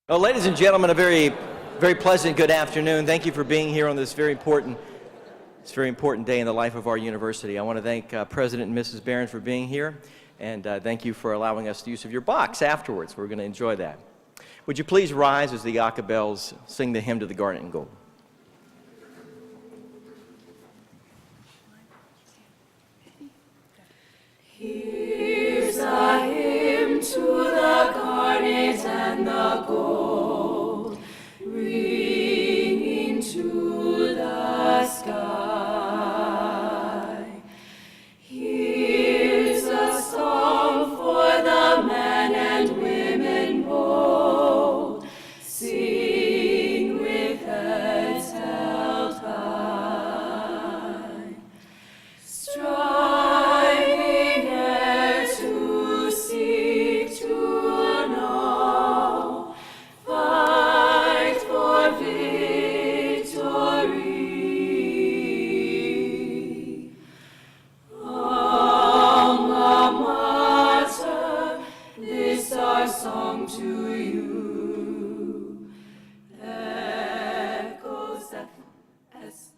Well, ladies and gentlemen, a very pleasant good afternoon. Thank you for being here on this very important day in the life of our university. I want to thank President and Mrs. Barron for being here, and thank you for allowing us the use of your box afterwards. We're going to enjoy that. Would you please rise as the Acapels sing the hymn to the Garnet and Gold? Here's a hymn to the garnet and the gold, ringing to the sky. Here's a song for the men and women bold, sing with heads held high. Striving e'er to seek to know, fight for victory. Alma Mater, this our song to you, echoes FSU.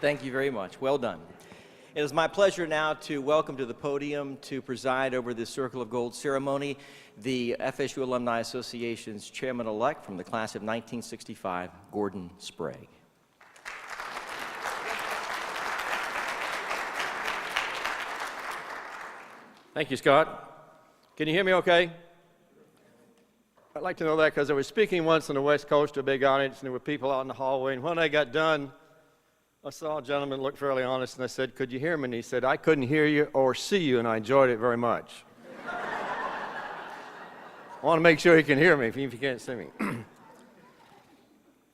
Thank you very much. Well done. It is my pleasure now to welcome to the podium to preside over this Circle of Gold ceremony the FSU Alumni Association's chairman-elect from the class of 1965, Gordon Sprague. Thank you, Scott. Can you hear me okay? I'd like to know that because I was speaking once on the West Coast to a big audience, and there were people out in the hallway, and when I got done, I saw a gentleman look fairly honest, and I said, "Could you hear me?" And he said, "I couldn't hear you or see you," and I enjoyed it very much. I want to make sure you can hear me if you can't see me.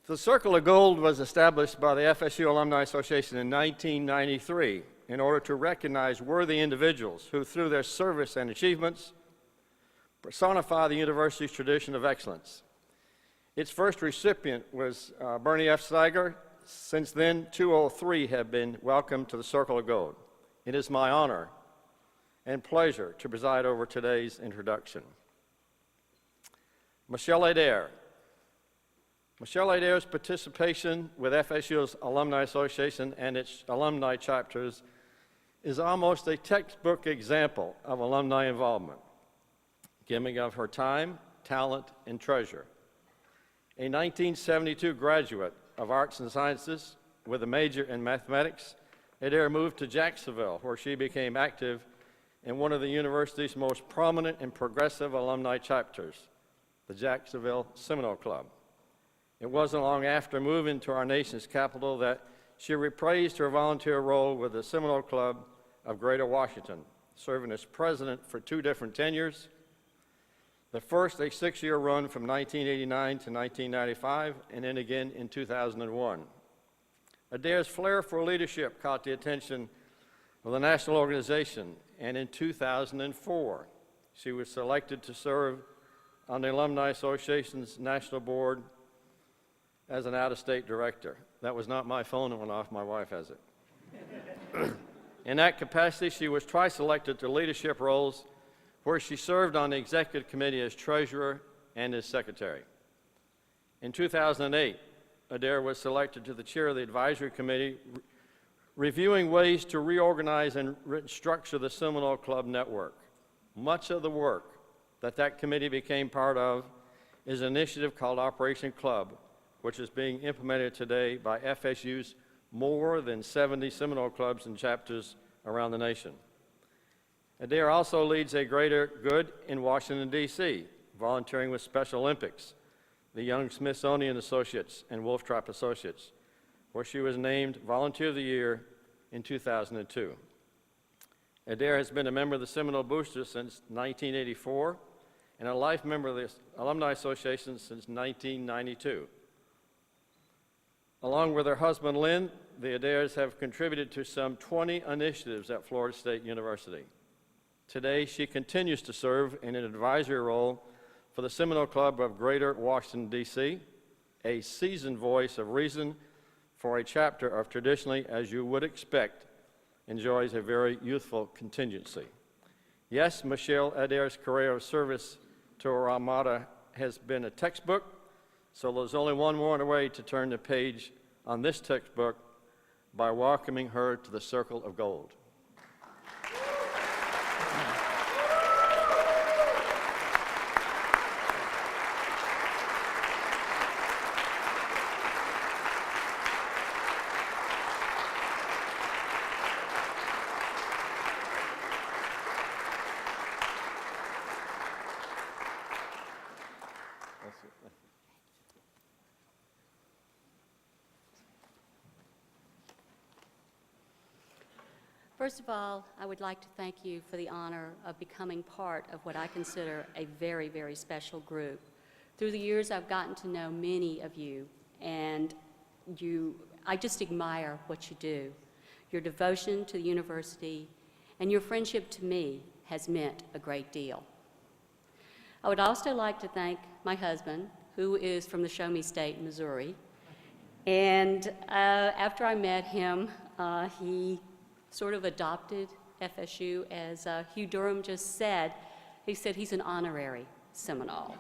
The Circle of Gold was established by the FSU Alumni Association in 1993 in order to recognize worthy individuals who, through their service and achievements, personify the university's tradition of excellence. Its first recipient was Bernie F. Steiger. Since then, 203 have been welcomed to the Circle of Gold. It is my honor and pleasure to preside over today's introduction. Michelle Adair. Michelle Adair's participation with FSU's Alumni Association and its alumni chapters is almost a textbook example of alumni involvement, giving of her time, talent, and treasure. A 1972 graduate of Arts and Sciences with a major in mathematics, Adair moved to Jacksonville, where she became active in one of the university's most prominent and progressive alumni chapters, the Jacksonville Seminole Club. It wasn't long after moving to our nation's capital that she reprised her volunteer role with the Seminole Club of Greater Washington, serving as president for 2 different tenures. The first, a 6-year run from 1989 to 1995, and then again in 2001. Adair's flair for leadership caught the attention of the national organization, and in 2004, she was selected to serve on the Alumni Association's national board as an out-of-state director. That was not my phone that went off, my wife has it. In that capacity, she was twice elected to leadership roles where she served on the executive committee as treasurer and as secretary. In 2008, Adair was selected to the chair of the advisory committee, reviewing ways to reorganize and restructure the Seminole Club network. Much of the work that committee became part of is an initiative called Operation Club, which is being implemented today by FSU's more than 70 Seminole clubs and chapters around the nation. Adair also leads a greater good in Washington, D.C., volunteering with Special Olympics, the Young Smithsonian Associates, and Wolf Trap Associates, where she was named Volunteer of the Year in 2002. Adair has been a member of the Seminole Boosters since 1984 and a life member of the Alumni Association since 1992. Along with her husband, Lynn, the Adairs have contributed to some 20 initiatives at Florida State University. Today, she continues to serve in an advisory role for the Seminole Club of Greater Washington, D.C., a seasoned voice of reason for a chapter of traditionally, as you would expect, enjoys a very youthful contingency. Yes, Michelle Adair's career of service to our Armada has been a textbook, so there's only one more way to turn the page on this textbook by welcoming her to the Circle of Gold. First of all, I would like to thank you for the honor of becoming part of what I consider a very, very special group. Through the years, I've gotten to know many of you, and I just admire what you do. Your devotion to the university and your friendship to me has meant a great deal. I would also like to thank my husband, who is from the Show Me State, Missouri. And after I met him, he sort of adopted FSU, as Hugh Durham just said. He said he's an honorary Seminole.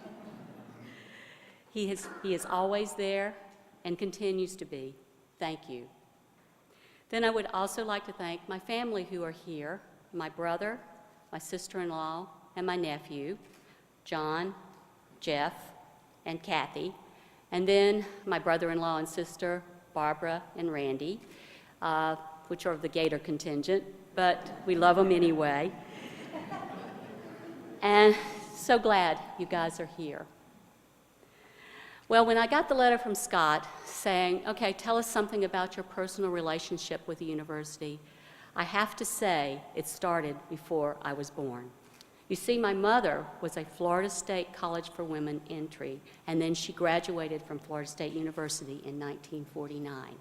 He is always there and continues to be. Thank you. Then I would also like to thank my family who are here, my brother, my sister-in-law, and my nephew, John, Jeff, and Kathy, and then my brother-in-law and sister, Barbara and Randy, which are of the Gator contingent, but we love them anyway. And so glad you guys are here. Well, when I got the letter from Scott saying, okay, tell us something about your personal relationship with the university, I have to say it started before I was born. You see, my mother was a Florida State College for Women entry, and then she graduated from Florida State University in 1949.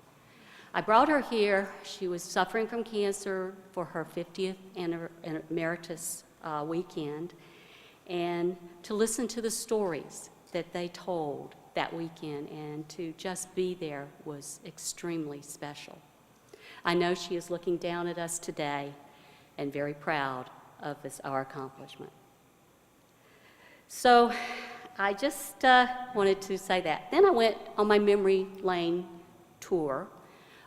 I brought her here. She was suffering from cancer for her 50th emeritus weekend, and to listen to the stories that they told that weekend and to just be there was extremely special. I know she is looking down at us today and very proud of our accomplishment. So I just wanted to say that. Then I went on my memory lane tour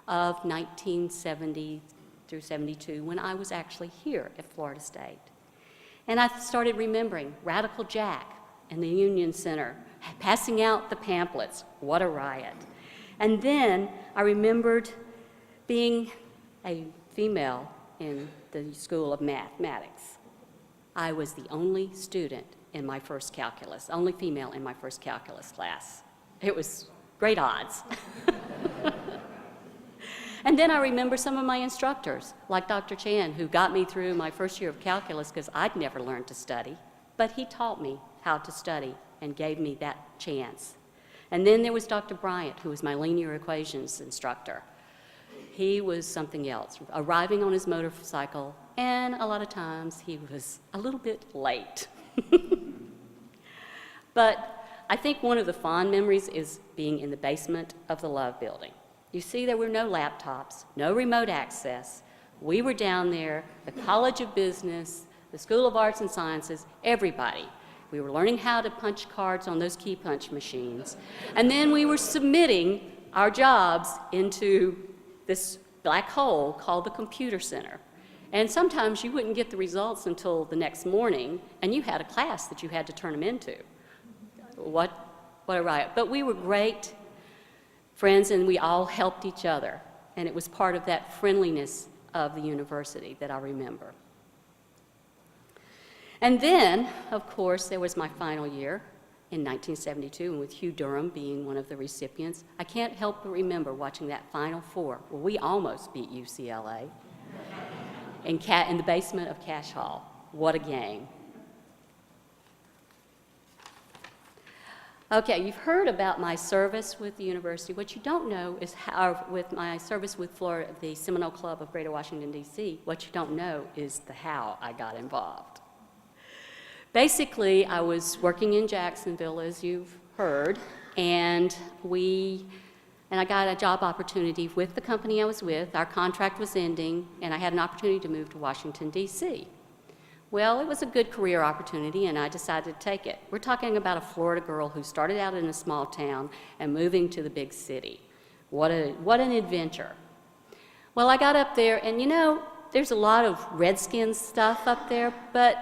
of 1970 through 72, when I was actually here at Florida State. And I started remembering Radical Jack in the Union Center, passing out the pamphlets. What a riot. And then I remembered being a female in the School of Mathematics. I was the only student in my first calculus, only female in my first calculus class. It was great odds. And then I remember some of my instructors, like Dr. Chan, who got me through my first year of calculus because I'd never learned to study, but he taught me how to study and gave me that chance. And then there was Dr. Bryant, who was my linear equations instructor. He was something else, arriving on his motorcycle, and a lot of times he was a little bit late. But I think one of the fond memories is being in the basement of the Love Building. You see, there were no laptops, no remote access. We were down there, the College of Business, the School of Arts and Sciences, everybody. We were learning how to punch cards on those key punch machines. And then we were submitting our jobs into this black hole called the computer center. And sometimes you wouldn't get the results until the next morning, and you had a class that you had to turn them into. What a riot. But we were great friends, and we all helped each other. And it was part of that friendliness of the university that I remember. And then, of course, there was my final year in 1972, and with Hugh Durham being one of the recipients. I can't help but remember watching that Final Four, where we almost beat UCLA, in the basement of Cash Hall. What a game. Okay, you've heard about my service with the university. What you don't know is how, with my service with the Seminole Club of Greater Washington, D.C., what you don't know is the how I got involved. Basically, I was working in Jacksonville, as you've heard, and we And I got a job opportunity with the company I was with. Our contract was ending, and I had an opportunity to move to Washington, D.C. Well, it was a good career opportunity, and I decided to take it. We're talking about a Florida girl who started out in a small town and moving to the big city. What an adventure. Well, I got up there, and you know, there's a lot of Redskins stuff up there, but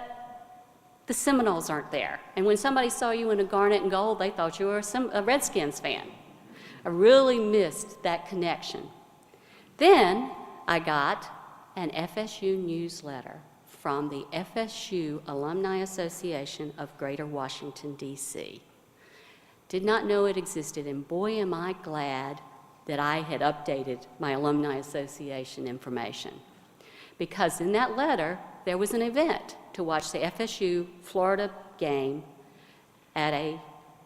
the Seminoles aren't there. And when somebody saw you in a garnet and gold, they thought you were a Redskins fan. I really missed that connection. Then I got an FSU newsletter from the FSU Alumni Association of Greater Washington, D.C. Did not know it existed, and boy, am I glad that I had updated my Alumni Association information. Because in that letter, there was an event to watch the FSU Florida game at a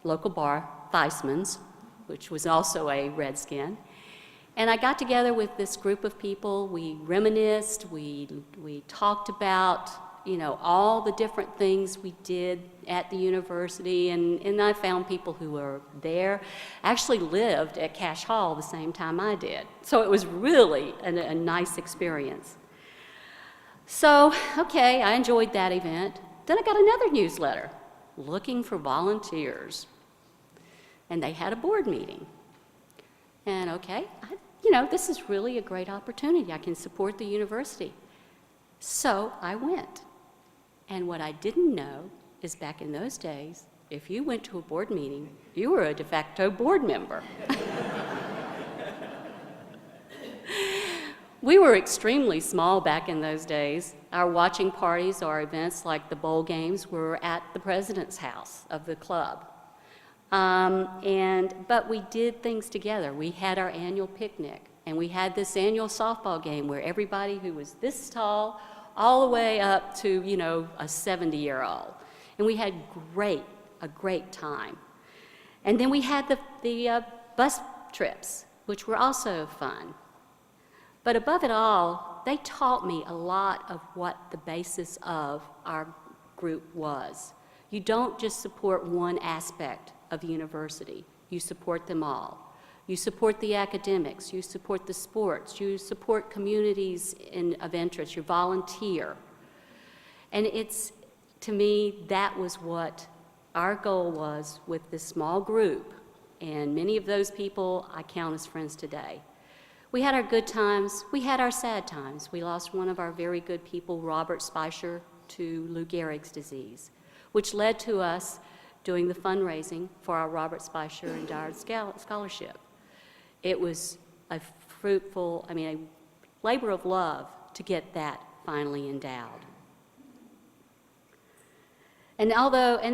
local bar, Theismann's, which was also a Redskin. And I got together with this group of people. We reminisced, we talked about, you know, all the different things we did at the university, and I found people who were there, actually lived at Cash Hall the same time I did. So it was really a nice experience. So, okay, I enjoyed that event. Then I got another newsletter, looking for volunteers. And they had a board meeting. And okay, you know, this is really a great opportunity. I can support the university. So I went. And what I didn't know is back in those days, if you went to a board meeting, you were a de facto board member. We were extremely small back in those days. Our watching parties or events like the bowl games were at the president's house of the club. But we did things together. We had our annual picnic, and we had this annual softball game where everybody who was this tall all the way up to, you know, a 70-year-old. And we had a great time. And then we had the bus trips, which were also fun. But above it all, they taught me a lot of what the basis of our group was. You don't just support one aspect of university. You support them all. You support the academics, you support the sports, you support communities of interest, you volunteer. And to me, that was what our goal was with this small group. And many of those people I count as friends today. We had our good times, we had our sad times. We lost one of our very good people, Robert Speicher, to Lou Gehrig's disease, which led to us doing the fundraising for our Robert Speicher Endowed Scholarship. It was a fruitful, a labor of love to get that finally endowed. And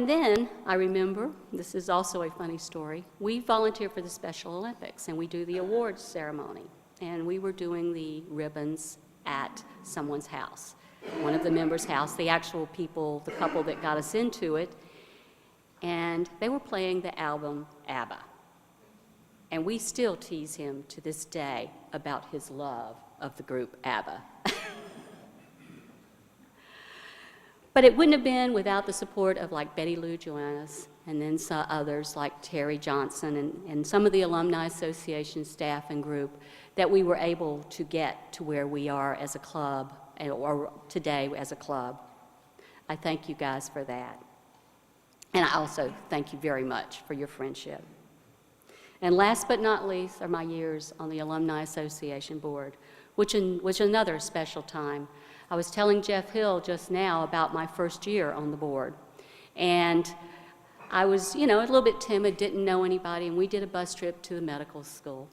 then I remember, this is also a funny story, we volunteer for the Special Olympics and we do the awards ceremony. And we were doing the ribbons at someone's house, one of the members' house, the actual people, the couple that got us into it. And they were playing the album ABBA. And we still tease him to this day about his love of the group ABBA. But it wouldn't have been without the support of like Betty Lou Joannis and then some others like Terry Johnson and some of the Alumni Association staff and group that we were able to get to where we are as a club, or today as a club. I thank you guys for that. And I also thank you very much for your friendship. And last but not least are my years on the Alumni Association Board, which another special time. I was telling Jeff Hill just now about my first year on the board. And I was, a little bit timid, didn't know anybody, and we did a bus trip to the medical school.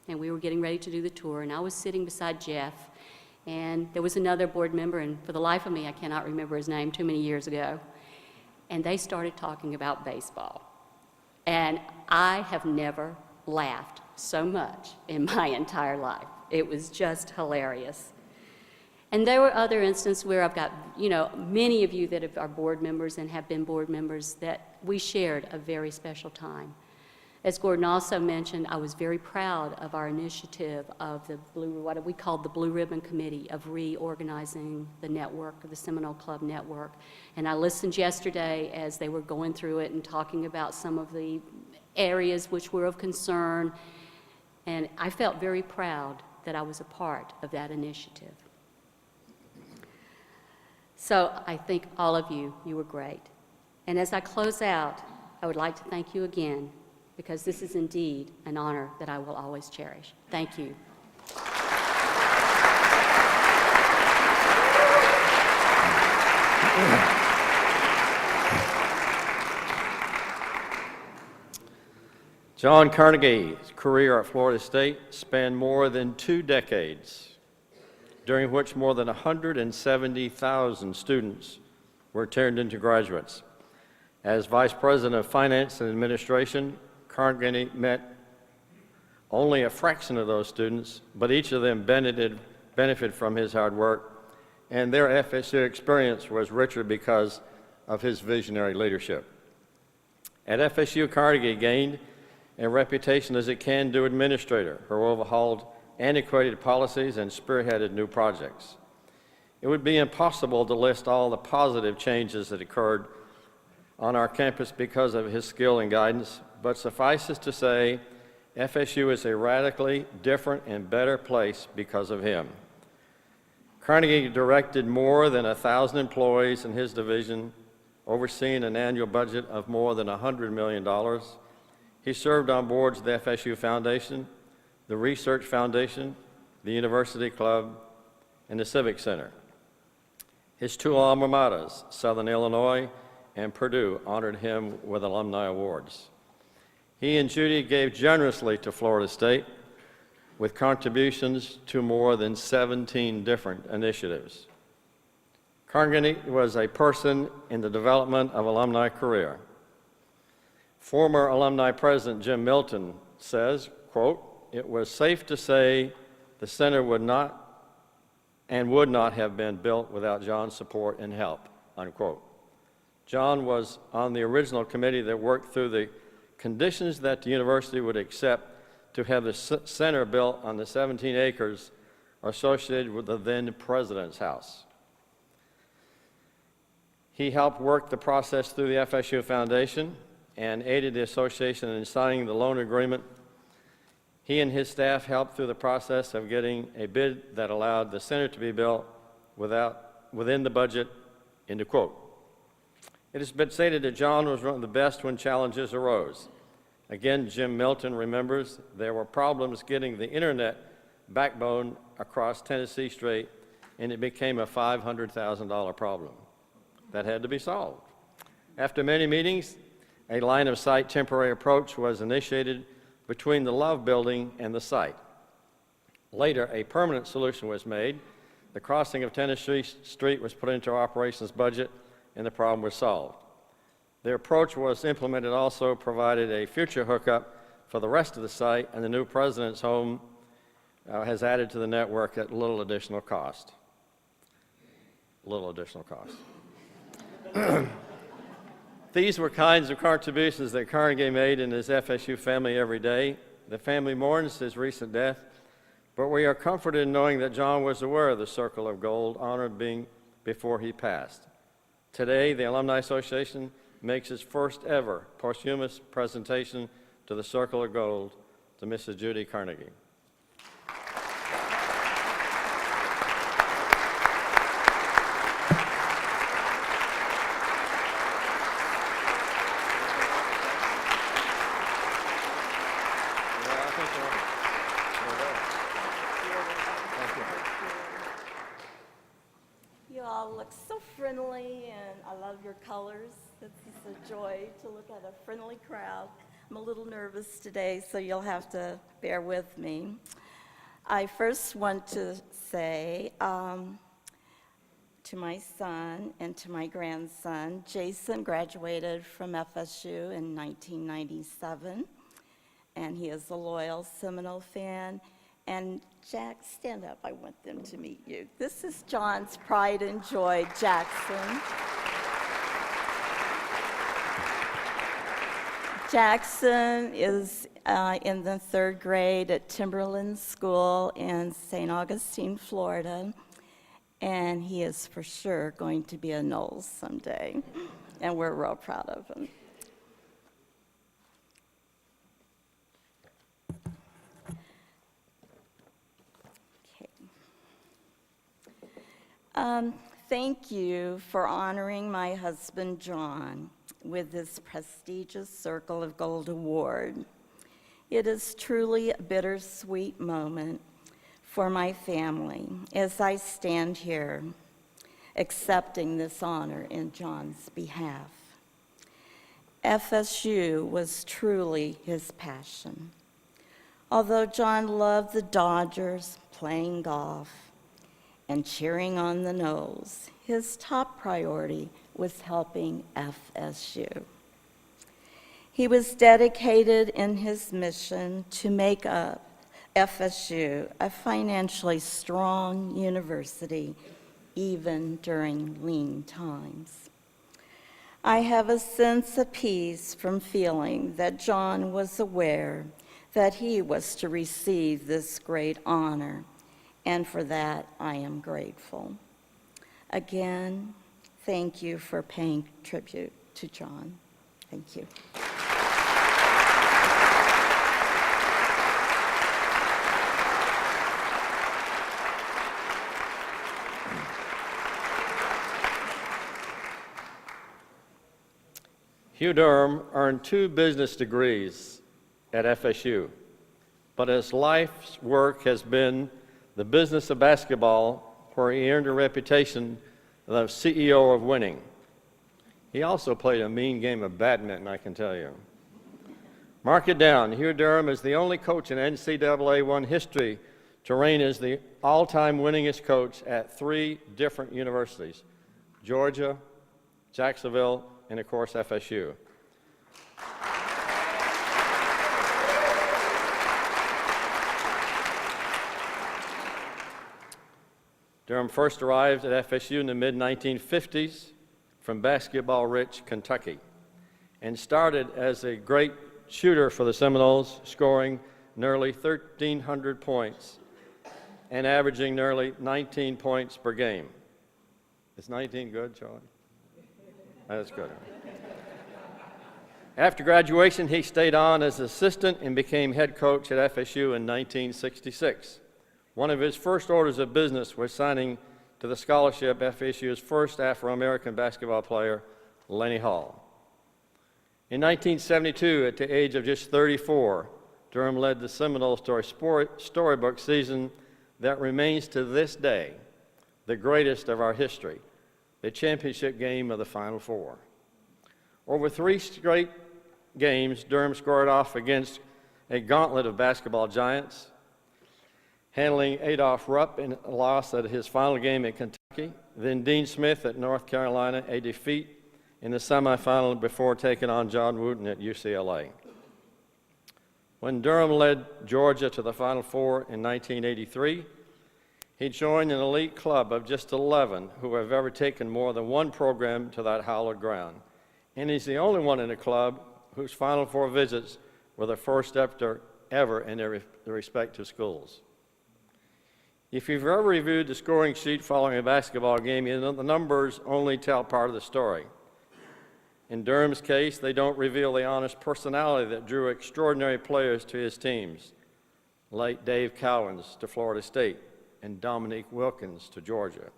And we were getting ready to do the tour, and I was sitting beside Jeff, and there was another board member, and for the life of me, I cannot remember his name, too many years ago. And they started talking about baseball. And I have never laughed so much in my entire life. It was just hilarious. And there were other instances where I've got, many of you that are board members and have been board members that we shared a very special time. As Gordon also mentioned, I was very proud of our initiative of what we called the Blue Ribbon Committee, of reorganizing the network, the Seminole Club network. And I listened yesterday as they were going through it and talking about some of the areas which were of concern. And I felt very proud that I was a part of that initiative. So I think all of you, you were great. And as I close out, I would like to thank you again, because this is indeed an honor that I will always cherish. Thank you. John Carnegie's career at Florida State spanned more than 2 decades, during which more than 170,000 students were turned into graduates. As Vice President of Finance and Administration, Carnegie met only a fraction of those students, but each of them benefited from his hard work, and their FSU experience was richer because of his visionary leadership. At FSU, Carnegie gained a reputation as a can-do administrator who overhauled antiquated policies and spearheaded new projects. It would be impossible to list all the positive changes that occurred on our campus because of his skill and guidance, but suffices to say, FSU is a radically different and better place because of him. Carnegie directed more than 1,000 employees in his division, overseeing an annual budget of more than $100 million. He served on boards of the FSU Foundation, the Research Foundation, the University Club, and the Civic Center. His 2 alma maters, Southern Illinois and Purdue, honored him with alumni awards. He and Judy gave generously to Florida State, with contributions to more than 17 different initiatives. Carnegie was a person in the development of alumni career. Former alumni president Jim Milton says, quote, "It was safe to say the center would not have been built without John's support and help," unquote. John was on the original committee that worked through the conditions that the university would accept to have the center built on the 17 acres associated with the then president's house. He helped work the process through the FSU Foundation and aided the association in signing the loan agreement. He and his staff helped through the process of getting a bid that allowed the center to be built within the budget, end quote. It has been stated that John was one of the best when challenges arose. Again, Jim Milton remembers there were problems getting the internet backbone across Tennessee Strait, and it became a $500,000 problem that had to be solved. After many meetings, a line-of-sight temporary approach was initiated between the Love Building and the site. Later, a permanent solution was made. The crossing of Tennessee Street was put into our operations budget, and the problem was solved. The approach was implemented also provided a future hookup for the rest of the site, and the new president's home has added to the network at little additional cost. Little additional cost. These were kinds of contributions that Carnegie made in his FSU family every day. The family mourns his recent death, but we are comforted in knowing that John was aware of the Circle of Gold honor being before he passed. Today, the Alumni Association makes its first ever posthumous presentation to the Circle of Gold to Mrs. Judy Carnegie. You all look so friendly, and I love your colors. It's a joy to look at a friendly crowd. I'm a little nervous today, so you'll have to bear with me. I first want to say to my son and to my grandson, Jason graduated from FSU in 1997, and he is a loyal Seminole fan. And Jack, stand up. I want them to meet you. This is John's pride and joy, Jackson. Jackson is in the 3rd grade at Timberland School in St. Augustine, Florida, and he is for sure going to be a Knowles someday, and we're real proud of him. Thank you for honoring my husband, John, with this prestigious Circle of Gold Award. It is truly a bittersweet moment for my family as I stand here accepting this honor in John's behalf. FSU was truly his passion. Although John loved the Dodgers, playing golf, and cheering on the Noles, his top priority was helping FSU. He was dedicated in his mission to make up FSU a financially strong university, even during lean times. I have a sense of peace from feeling that John was aware that he was to receive this great honor, and for that I am grateful. Again, thank you for paying tribute to John. Thank you. Hugh Durham earned 2 business degrees at FSU, but his life's work has been the business of basketball, where he earned a reputation of the CEO of winning. He also played a mean game of badminton, I can tell you. Mark it down, Hugh Durham is the only coach in NCAA 1 history to reign as the all-time winningest coach at 3 different universities: Georgia, Jacksonville, and of course FSU. Durham first arrived at FSU in the mid-1950s from basketball-rich Kentucky and started as a great shooter for the Seminoles, scoring nearly 1,300 points and averaging nearly 19 points per game. Is 19 good, Charlie? That's good. After graduation, he stayed on as assistant and became head coach at FSU in 1966. One of his first orders of business was signing to the scholarship FSU's first Afro-American basketball player, Lenny Hall. In 1972, at the age of just 34, Durham led the Seminoles to a storybook season that remains to this day the greatest of our history, the championship game of the Final Four. Over 3 straight games, Durham scored off against a gauntlet of basketball giants, handling Adolph Rupp in a loss at his final game at Kentucky, then Dean Smith at North Carolina, a defeat in the semifinal before taking on John Wooten at UCLA. When Durham led Georgia to the Final Four in 1983, he joined an elite club of just 11 who have ever taken more than one program to that hallowed ground. And he's the only one in the club whose Final Four visits were the first ever in their respective schools. If you've ever reviewed the scoring sheet following a basketball game, you know the numbers only tell part of the story. In Durham's case, they don't reveal the honest personality that drew extraordinary players to his teams, like Dave Cowens to Florida State and Dominique Wilkins to Georgia,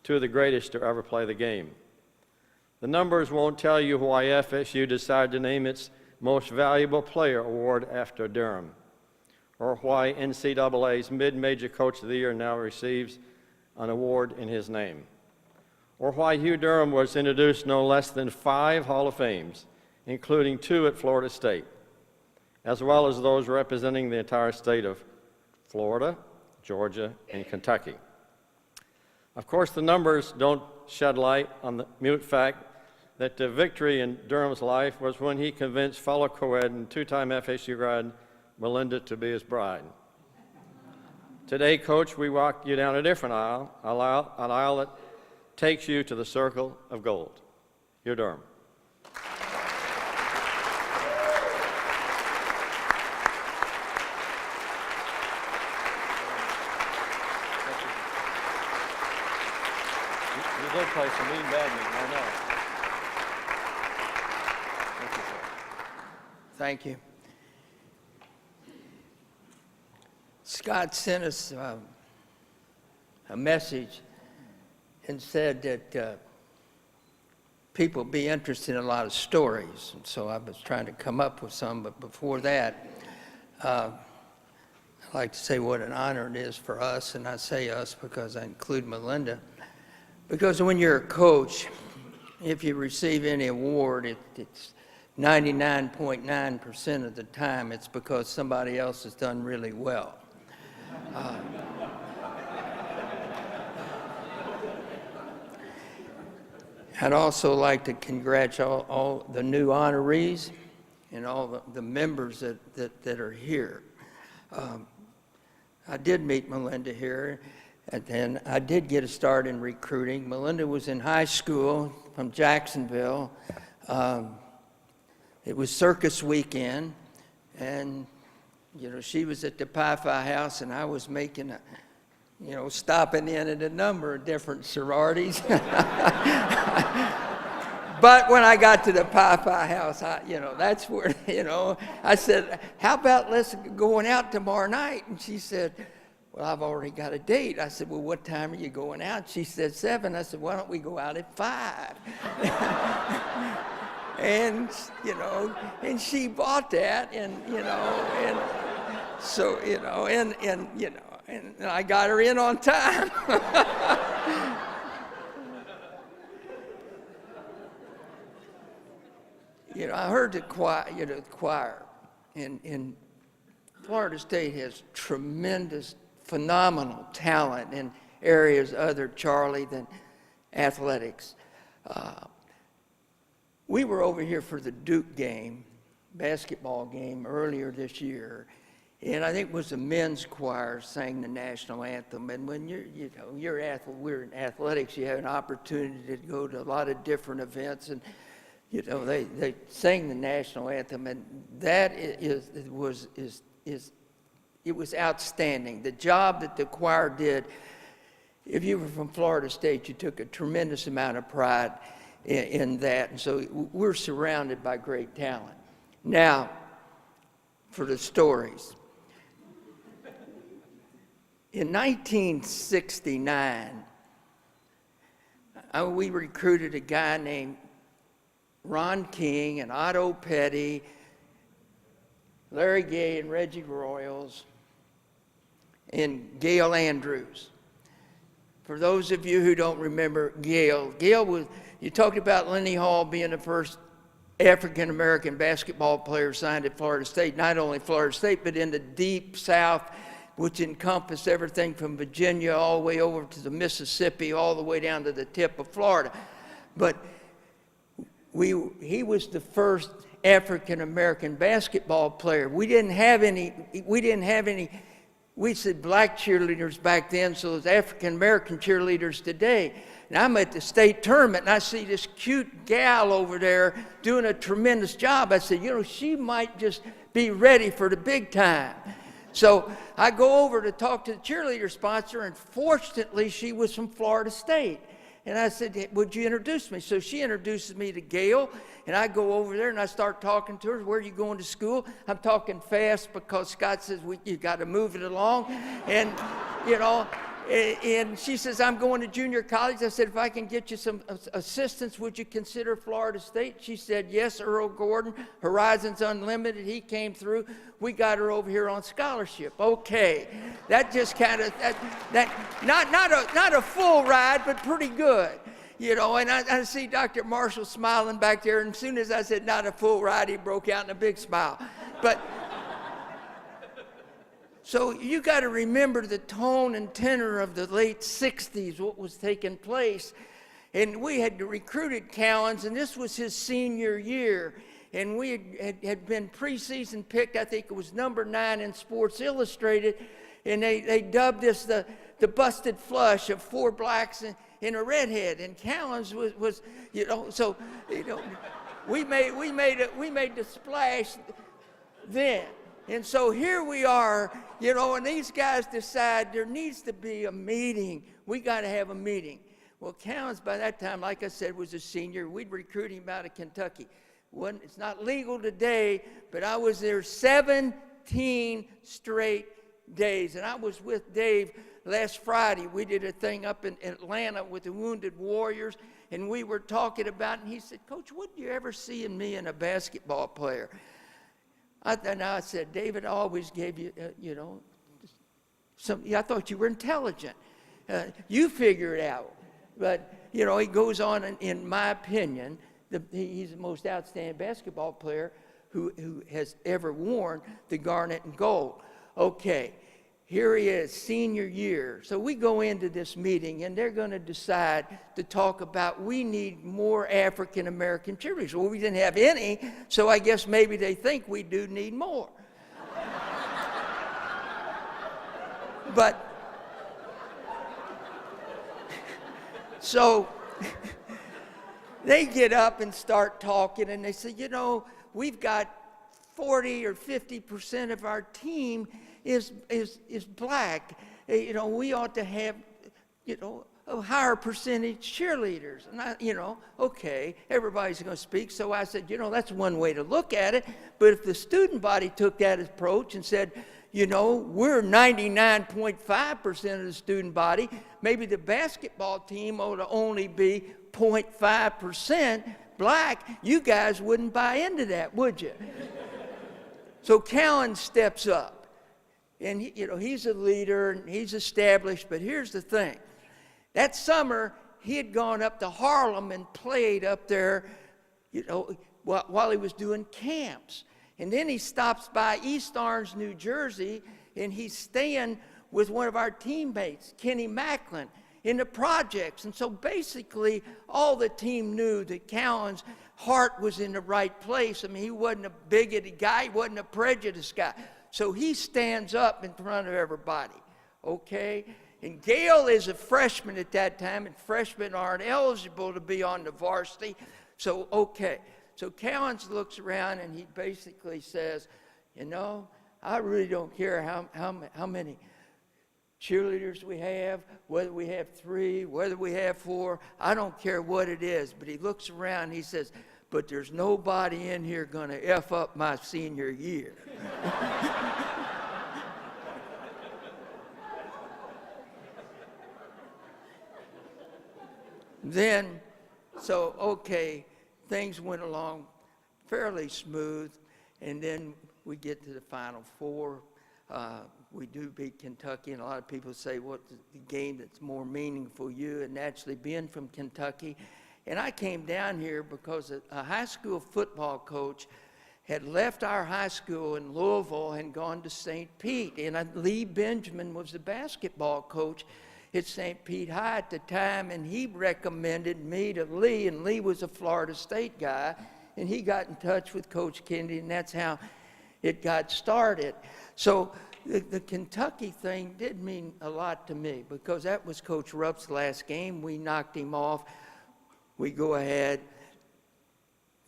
2 of the greatest to ever play the game. The numbers won't tell you why FSU decided to name its Most Valuable Player award after Durham, or why NCAA's Mid-Major Coach of the Year now receives an award in his name, or why Hugh Durham was introduced no less than 5 Hall of Fames, including 2 at Florida State, as well as those representing the entire state of Florida, Georgia, and Kentucky. Of course, the numbers don't shed light on the mute fact that the victory in Durham's life was when he convinced fellow co-ed and 2-time FSU grad Melinda to be his bride. Today, Coach, we walk you down a different aisle, an aisle that takes you to the circle of gold. Hugh Durham. You did play some mean badminton, I know. Thank you, sir. Thank you. Scott sent us a message and said that people be interested in a lot of stories. And so I was trying to come up with some, but before that, I'd like to say what an honor it is for us, and I say us because I include Melinda, because when you're a coach, if you receive any award, it's 99.9% of the time it's because somebody else has done really well. I'd also like to congratulate all the new honorees and all the members that are here. I did meet Melinda here, and then I did get a start in recruiting. Melinda was in high school from Jacksonville. It was circus weekend, and she was at the Pi-Phi house, and I was making stopping in at a number of different sororities. But when I got to the Pi-Phi house, that's where, I said, how about let's going out tomorrow night? And she said, well, I've already got a date. I said, well, what time are you going out? She said 7. I said, why don't we go out at 5? And, and she bought that, and so, and I got her in on time. I heard the choir, and Florida State has tremendous, phenomenal talent in areas other, Charlie, than athletics. We were over here for the Duke game, basketball game, earlier this year, and I think it was the men's choir sang the national anthem. And when we're in athletics, you have an opportunity to go to a lot of different events, and they sang the national anthem, and that it was outstanding. The job that the choir did, if you were from Florida State, you took a tremendous amount of pride in that, and so we're surrounded by great talent. Now, for the stories. In 1969, we recruited a guy named Ron King and Otto Petty, Larry Gay and Reggie Royals, and Gail Andrews. For those of you who don't remember Gail was, you talked about Lenny Hall being the first African-American basketball player signed at Florida State, not only Florida State, but in the deep South, which encompassed everything from Virginia all the way over to the Mississippi, all the way down to the tip of Florida. But he was the first African-American basketball player. We didn't have any, we said black cheerleaders back then, so there's African-American cheerleaders today. And I'm at the state tournament, and I see this cute gal over there doing a tremendous job. I said, she might just be ready for the big time. So I go over to talk to the cheerleader sponsor, and fortunately, she was from Florida State. And I said, would you introduce me? So she introduces me to Gail, and I go over there, and I start talking to her. Where are you going to school? I'm talking fast because Scott says, you got to move it along. And, and she says, I'm going to junior college. I said, if I can get you some assistance, would you consider Florida State? She said, yes, Earl Gordon, Horizons Unlimited. He came through. We got her over here on scholarship. Okay. That just kind of, not a full ride, but pretty good. And I see Dr. Marshall smiling back there, and as soon as I said not a full ride, he broke out in a big smile. But so you got to remember the tone and tenor of the late 60s, what was taking place. And we had recruited Cowens, and this was his senior year. And we had been preseason picked, I think it was number 9 in Sports Illustrated. And they dubbed this the busted flush of 4 blacks and a redhead. And Cowens was so, we made the splash then. And so here we are, and these guys decide there needs to be a meeting. We got to have a meeting. Well, Cowens, by that time, like I said, was a senior. We'd recruit him out of Kentucky. It's not legal today, but I was there 17 straight days. And I was with Dave last Friday. We did a thing up in Atlanta with the Wounded Warriors, and we were talking about it, and he said, Coach, what do you ever see in me in a basketball player? And I said, David, I always gave you, I thought you were intelligent. You figure it out. But, he goes on, in my opinion, he's the most outstanding basketball player who has ever worn the garnet and gold. Okay, here he is, senior year. So we go into this meeting, and they're going to decide to talk about we need more African-American cheerleaders. Well, we didn't have any, so I guess maybe they think we do need more. But, so they get up and start talking, and they say, we've got 40 or 50% of our team is black. We ought to have, a higher percentage cheerleaders. And okay, everybody's going to speak. So I said, that's one way to look at it. But if the student body took that approach and said, we're 99.5% of the student body, maybe the basketball team ought to only be 0.5% black, you guys wouldn't buy into that, would you? So Callan steps up, and he's a leader, and he's established, but here's the thing. That summer, he had gone up to Harlem and played up there, while he was doing camps. And then he stops by East Orange, New Jersey, and he's staying with one of our teammates, Kenny Macklin, in the projects. And so basically, all the team knew that Callan's heart was in the right place. I mean, he wasn't a bigoted guy. He wasn't a prejudiced guy. So he stands up in front of everybody, okay? And Gail is a freshman at that time, and freshmen aren't eligible to be on the varsity. So, okay. So Callens looks around, and he basically says, I really don't care how many cheerleaders we have, whether we have 3, whether we have 4, I don't care what it is. But he looks around and he says, but there's nobody in here going to F up my senior year. Then, so, okay, things went along fairly smooth, and then we get to the Final Four. We do beat Kentucky, and a lot of people say, what's the game that's more meaningful to you? And naturally, being from Kentucky. And I came down here because a high school football coach had left our high school in Louisville and gone to St. Pete. And Lee Benjamin was the basketball coach at St. Pete High at the time, and he recommended me to Lee, and Lee was a Florida State guy, and he got in touch with Coach Kennedy, and that's how it got started. So the Kentucky thing did mean a lot to me because that was Coach Rupp's last game. We knocked him off. We go ahead.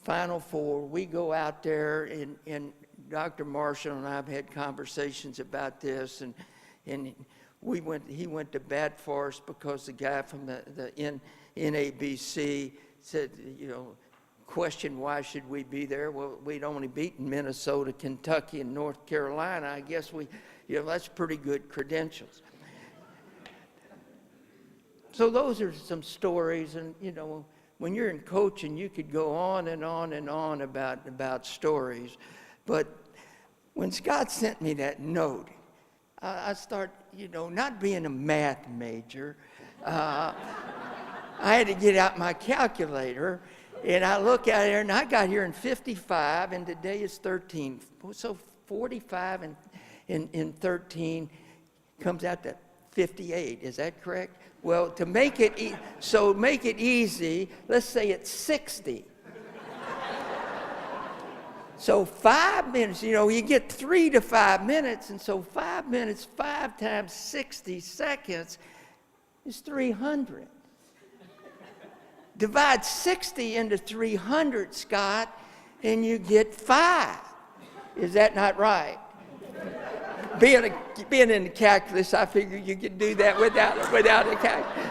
Final Four, we go out there, and Dr. Marshall and I have had conversations about this, and he went to bat for us because the guy from the NABC said, question why should we be there? Well, we'd only beaten Minnesota, Kentucky, and North Carolina. I guess that's pretty good credentials. So those are some stories, and when you're in coaching, you could go on and on and on about stories. But when Scott sent me that note, I start, not being a math major, I had to get out my calculator, and I look at it, and I got here in 55, and today is 13. So 45 and 13 comes out to 58. Is that correct? Well, to make it easy, let's say it's 60. So 5 minutes, you get 3 to 5 minutes, and so 5 minutes, 5 times 60 seconds is 300. Divide 60 into 300, Scott, and you get 5. Is that not right? Being in the calculus, I figured you could do that without a calculus.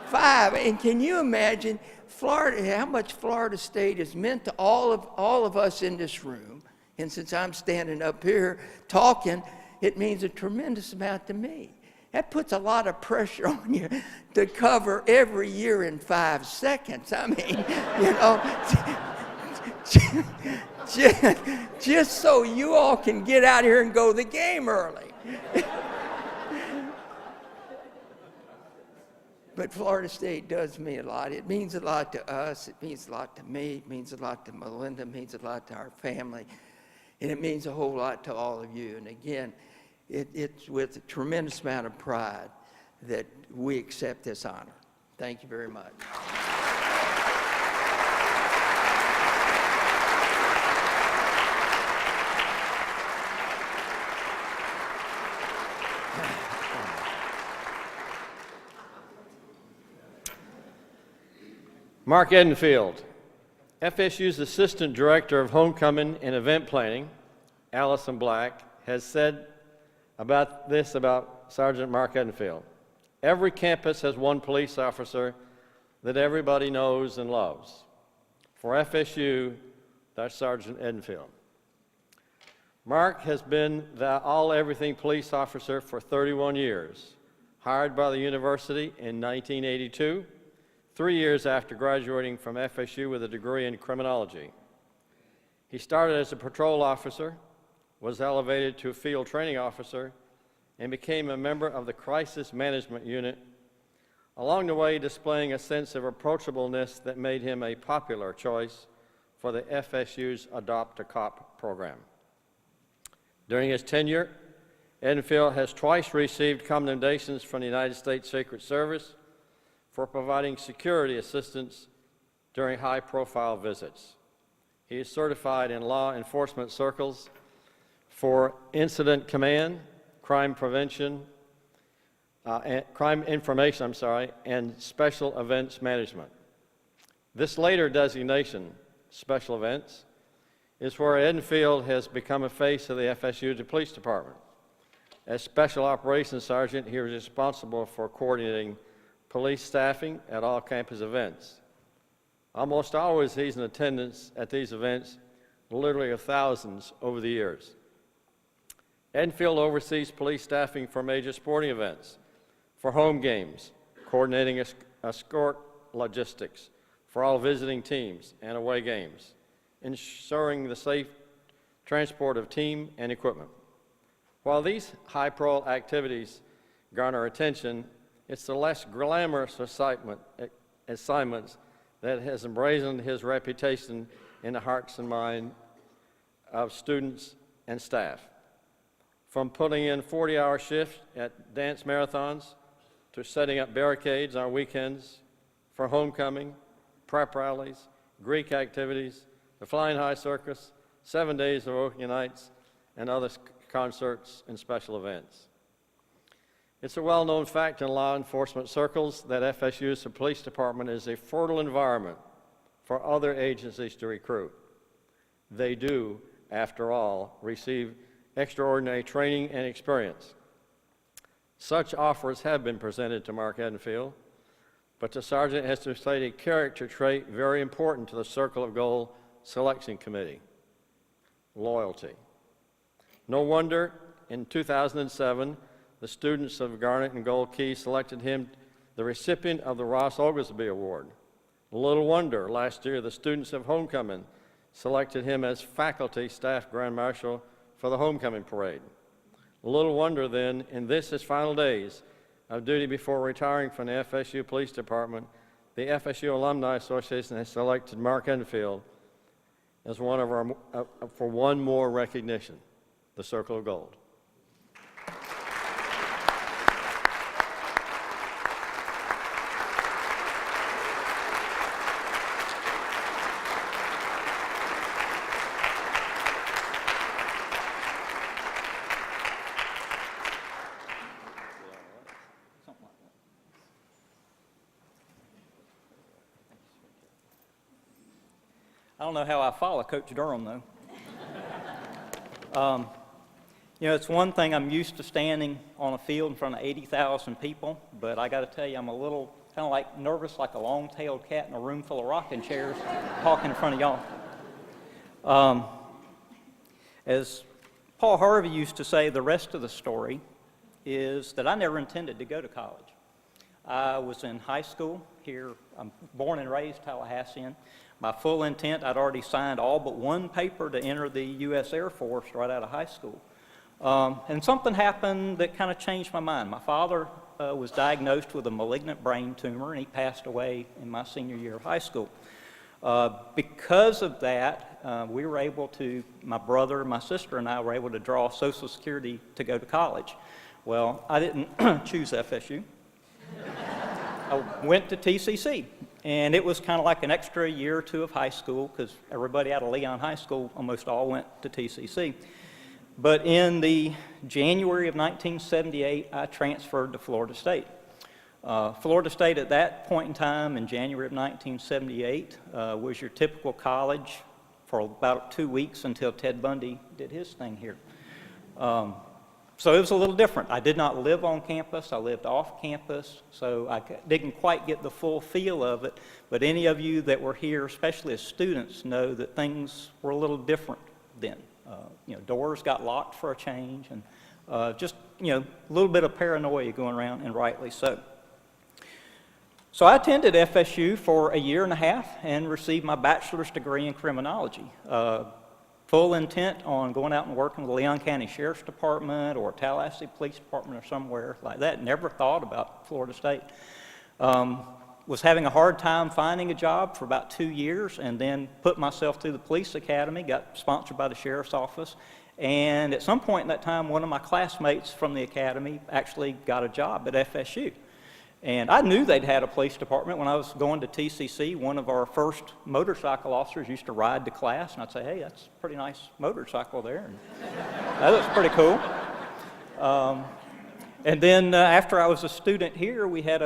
5, and can you imagine Florida, how much Florida State has meant to all of us in this room? And since I'm standing up here talking, it means a tremendous amount to me. That puts a lot of pressure on you to cover every year in 5 seconds. I mean, just so you all can get out here and go to the game early. But Florida State does mean a lot. It means a lot to us. It means a lot to me. It means a lot to Melinda. It means a lot to our family. And it means a whole lot to all of you. And again, it's with a tremendous amount of pride that we accept this honor. Thank you very much. Mark Edenfield, FSU's Assistant Director of Homecoming and Event Planning, Allison Black, has said about Sergeant Mark Edenfield. Every campus has one police officer that everybody knows and loves. For FSU, that's Sergeant Edenfield. Mark has been the all-everything police officer for 31 years, hired by the university in 1982, 3 years after graduating from FSU with a degree in criminology. He started as a patrol officer, was elevated to a field training officer, and became a member of the crisis management unit, along the way displaying a sense of approachableness that made him a popular choice for the FSU's Adopt a Cop program. During his tenure, Edenfield has twice received commendations from the United States Secret Service for providing security assistance during high-profile visits. He is certified in law enforcement circles for incident command, crime prevention, crime information, and special events management. This later designation, special events, is where Edenfield has become a face of the FSU Police Department. As Special Operations Sergeant, he was responsible for coordinating police staffing at all campus events. Almost always he's in attendance at these events, literally of thousands over the years. Edenfield oversees police staffing for major sporting events, for home games, coordinating escort logistics for all visiting teams and away games, ensuring the safe transport of team and equipment. While these high-profile activities garner attention, it's the less glamorous assignments that has emblazoned his reputation in the hearts and minds of students and staff. From putting in 40-hour shifts at dance marathons to setting up barricades on weekends for homecoming, prep rallies, Greek activities, the Flying High Circus, 7 days of Ocean Nights, and other concerts and special events. It's a well-known fact in law enforcement circles that FSU's police department is a fertile environment for other agencies to recruit. They do, after all, receive extraordinary training and experience. Such offers have been presented to Mark Edenfield, but the sergeant has displayed a character trait very important to the Circle of Gold Selection Committee: loyalty. No wonder in 2007, the students of Garnet and Gold Key selected him the recipient of the Ross Oglesby Award. Little wonder last year the students of Homecoming selected him as faculty staff Grand Marshal for the Homecoming Parade. Little wonder then, in his final days of duty before retiring from the FSU Police Department, the FSU Alumni Association has selected Mark Edenfield as for one more recognition, the Circle of Gold. I don't know how I follow Coach Durham, though. It's one thing, I'm used to standing on a field in front of 80,000 people, but I got to tell you, I'm a little kind of like nervous, like a long-tailed cat in a room full of rocking chairs, talking in front of y'all. As Paul Harvey used to say the rest of the story is that I never intended to go to college. I was in high school here. I'm born and raised Tallahassean. My full intent, I'd already signed all but one paper to enter the U.S. Air Force right out of high school. And something happened that kind of changed my mind. My father was diagnosed with a malignant brain tumor, and he passed away in my senior year of high school. Because of that, we were able to, my brother, my sister, and I were able to draw Social Security to go to college. Well, I didn't choose FSU. I went to TCC, and it was kind of like an extra year or two of high school because everybody out of Leon High School almost all went to TCC. But in the January of 1978, I transferred to Florida State. Florida State at that point in time, in January of 1978, was your typical college for about 2 weeks until Ted Bundy did his thing here. So it was a little different. I did not live on campus. I lived off campus, so I didn't quite get the full feel of it. But any of you that were here, especially as students, know that things were a little different then. Doors got locked for a change, and just, a little bit of paranoia going around, and rightly so. So I attended FSU for a year and a half and received my bachelor's degree in criminology. Full intent on going out and working with the Leon County Sheriff's Department or Tallahassee Police Department or somewhere like that. Never thought about Florida State. Was having a hard time finding a job for about 2 years, and then put myself through the police academy, got sponsored by the sheriff's office. And at some point in that time, one of my classmates from the academy actually got a job at FSU. And I knew they'd had a police department. When I was going to TCC, one of our first motorcycle officers used to ride to class, and I'd say, hey, that's a pretty nice motorcycle there. And that looks pretty cool. And then after I was a student here, we had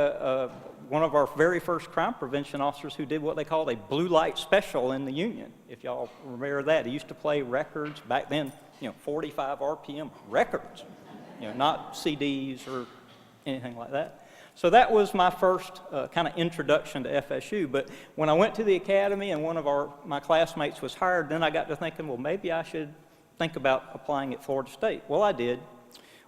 one of our very first crime prevention officers who did what they called a blue light special in the Union, if y'all remember that. He used to play records back then, 45 RPM records, not CDs or anything like that. So that was my first kind of introduction to FSU. But when I went to the academy and one of my classmates was hired, then I got to thinking, well, maybe I should think about applying at Florida State. Well, I did.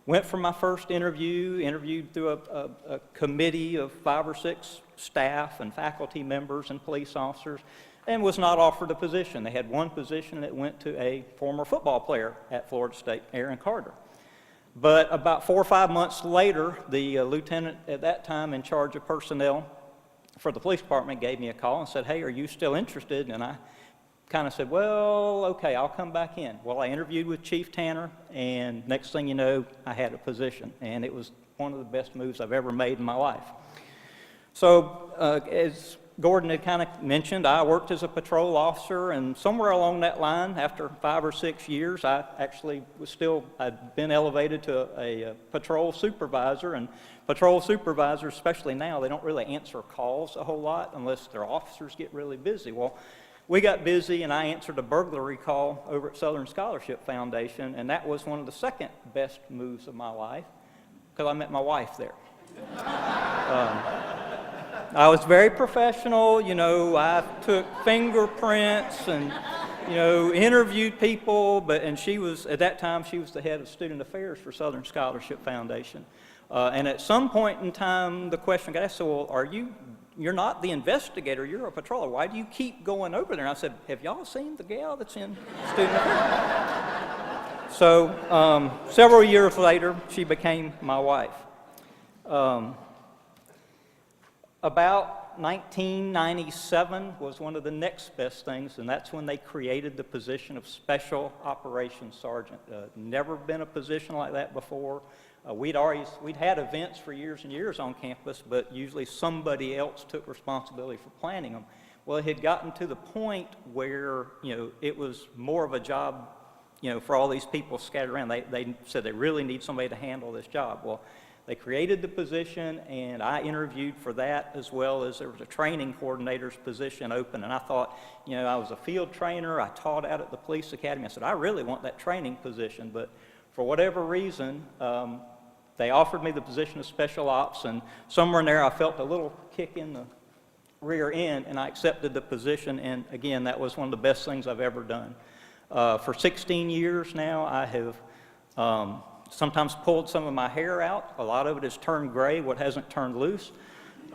Went for my first interview, interviewed through a committee of 5 or 6 staff and faculty members and police officers, and was not offered a position. They had one position that went to a former football player at Florida State, Aaron Carter. But about 4 or 5 months later, the lieutenant at that time in charge of personnel for the police department gave me a call and said, hey, are you still interested? And I kind of said, well, okay, I'll come back in. Well, I interviewed with Chief Tanner, and next thing you know, I had a position. And it was one of the best moves I've ever made in my life. So as Gordon had kind of mentioned, I worked as a patrol officer, and somewhere along that line, after 5 or 6 years, I actually I'd been elevated to a patrol supervisor, and patrol supervisors, especially now, they don't really answer calls a whole lot unless their officers get really busy. Well, we got busy, and I answered a burglary call over at Southern Scholarship Foundation, and that was one of the second best moves of my life, because I met my wife there. I was very professional, I took fingerprints and, interviewed people, and she was, at that time, she was the head of student affairs for Southern Scholarship Foundation. And at some point in time, the question got asked, so, well, you're not the investigator, you're a patroller. Why do you keep going over there? And I said, have y'all seen the gal that's in student affairs? So, several years later, she became my wife. About 1997 was one of the next best things, and that's when they created the position of Special Operations Sergeant. Never been a position like that before. We'd had events for years and years on campus, but usually somebody else took responsibility for planning them. Well, it had gotten to the point where, it was more of a job, for all these people scattered around. They said they really need somebody to handle this job. Well, they created the position, and I interviewed for that, as well as there was a training coordinator's position open. And I thought, I was a field trainer. I taught out at the police academy. I said, I really want that training position. But for whatever reason, they offered me the position of special ops, and somewhere in there I felt a little kick in the rear end, and I accepted the position. And again, that was one of the best things I've ever done. For 16 years now, I have Sometimes pulled some of my hair out. A lot of it has turned gray, what hasn't turned loose.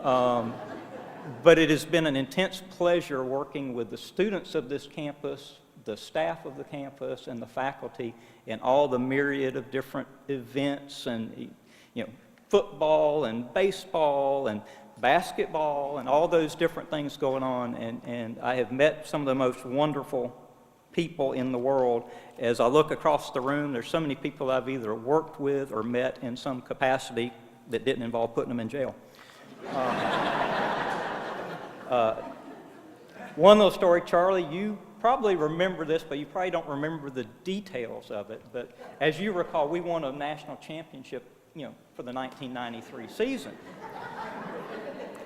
But it has been an intense pleasure working with the students of this campus, the staff of the campus, and the faculty in all the myriad of different events and, football and baseball and basketball and all those different things going on. And I have met some of the most wonderful people in the world. As I look across the room, there's so many people I've either worked with or met in some capacity that didn't involve putting them in jail. One little story, Charlie, you probably remember this, but you probably don't remember the details of it. But as you recall, we won a national championship, for the 1993 season.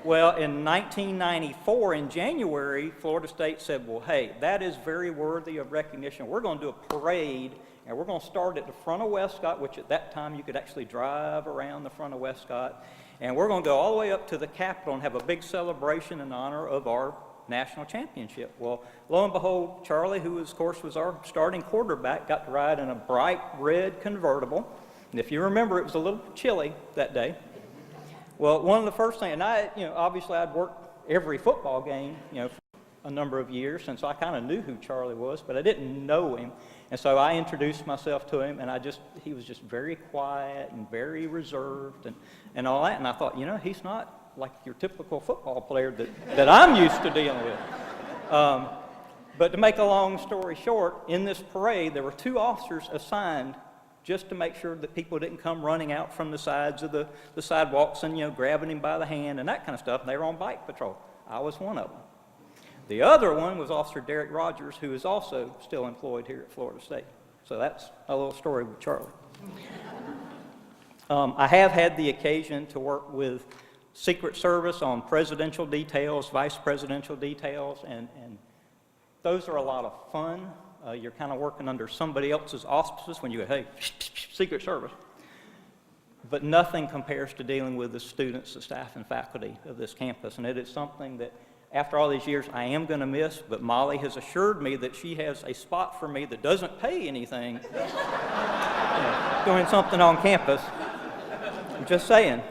Well, in 1994, in January, Florida State said, well, hey, that is very worthy of recognition. We're going to do a parade, and we're going to start at the front of Westcott, which at that time you could actually drive around the front of Westcott. And we're going to go all the way up to the Capitol and have a big celebration in honor of our national championship. Well, lo and behold, Charlie, who of course was our starting quarterback, got to ride in a bright red convertible. And if you remember, it was a little chilly that day. Well, one of the first things, and obviously I'd worked every football game, for a number of years, and so I kind of knew who Charlie was, but I didn't know him. And so I introduced myself to him, and he was just very quiet and very reserved and all that. And I thought, he's not like your typical football player that I'm used to dealing with. But to make a long story short, in this parade, there were 2 officers assigned just to make sure that people didn't come running out from the sides of the sidewalks and, grabbing him by the hand and that kind of stuff. And they were on bike patrol. I was one of them. The other one was Officer Derek Rogers, who is also still employed here at Florida State. So that's a little story with Charlie. I have had the occasion to work with Secret Service on presidential details, vice presidential details, and those are a lot of fun. You're kind of working under somebody else's auspices when you go, hey, Secret Service. But nothing compares to dealing with the students, the staff, and faculty of this campus. And it is something that, after all these years, I am going to miss. But Molly has assured me that she has a spot for me that doesn't pay anything doing something on campus. I'm just saying.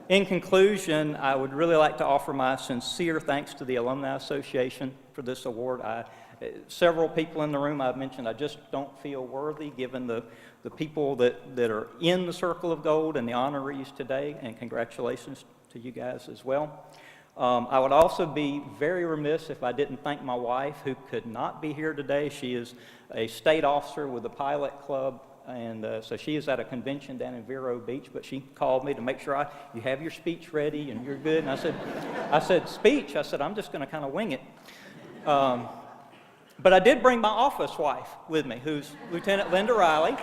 In conclusion, I would really like to offer my sincere thanks to the Alumni Association for this award. Several people in the room I've mentioned I just don't feel worthy, given the people that are in the Circle of Gold and the honorees today, and congratulations to you guys as well. I would also be very remiss if I didn't thank my wife, who could not be here today. She is a state officer with the Pilot Club, and so she is at a convention down in Vero Beach, but she called me to make sure you have your speech ready and you're good. And I said, speech? I said, I'm just going to kind of wing it. But I did bring my office wife with me, who's Lieutenant Linda Riley.